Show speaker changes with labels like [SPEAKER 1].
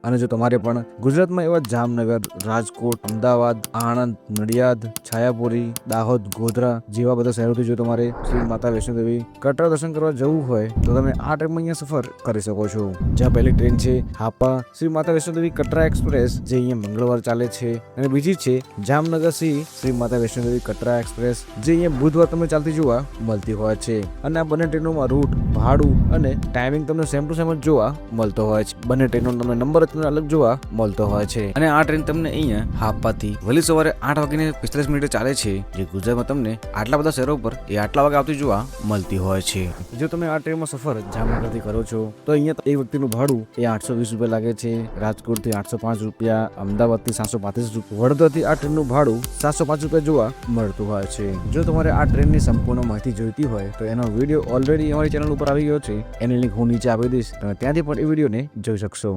[SPEAKER 1] અને જો તમારે પણ ગુજરાતમાં એવા જામનગર, રાજકોટ, અમદાવાદ, આણંદ, નડિયાદ, છાયાપુરી, દાહોદ, ગોધરા જેવા બધા શહેરોથી જો તમારે શ્રી માતા વૈષ્ણોદેવી કટરા દર્શન કરવા જવું હોય તો તમે આ ટ્રેનમાં અહીંયા સફર કરી શકો છો. જ્યાં પહેલી ટ્રેન છે હાપા શ્રી માતા વૈષ્ણોદેવી કટરા એક્સપ્રેસ, જે અહીંયા મંગળવાર ચાલે છે, અને બીજી છે જામનગર શ્રી માતા વૈષ્ણોદેવી કટરા એક્સપ્રેસ, જે અહીંયા બુધવાર તમને ચાલતી જોવા મળતી હોય છે. અને આ બંને ટ્રેનોમાં રૂટ, ભાડું અને ટાઈમિંગ તમને સેમ ટુ સેમ જ જોવા મળતો હોય છે. બંને ટ્રેનનો તમને નંબર તમને અલગ જોવા મળતો હોય છે. અને આ ટ્રેન તમને અહીંયા હાપાથી વહેલી સવારે 8:45 ચાલે છે, જે ગુજરાતમાં તમને આટલા બધા શહેરો પર એ આટલા વાગે આવતી જોવા મળતી હોય છે. જો તમે આ ટ્રેનમાં સફર જામનગરથી કરો છો તો અહીંયા એક વ્યક્તિનું ભાડું એ 820 રૂપિયા લાગે છે, રાજકોટથી 805 રૂપિયા, અમદાવાદથી 735 રૂપિયા, વડોદરાથી આ ટ્રેનનું ભાડું 705 રૂપિયા જોવા મળતું હોય છે. જો તમારે આ ટ્રેનની સંપૂર્ણ માહિતી જોઈતી હોય તો એનો વિડીયો ઓલરેડી અમારી ચેનલ ઉપર આવી ગયો છે, એની લિંક હું નીચે આપી દઈશ, તમે ત્યાંથી પણ એ વિડીયોને જોઈ શકશો.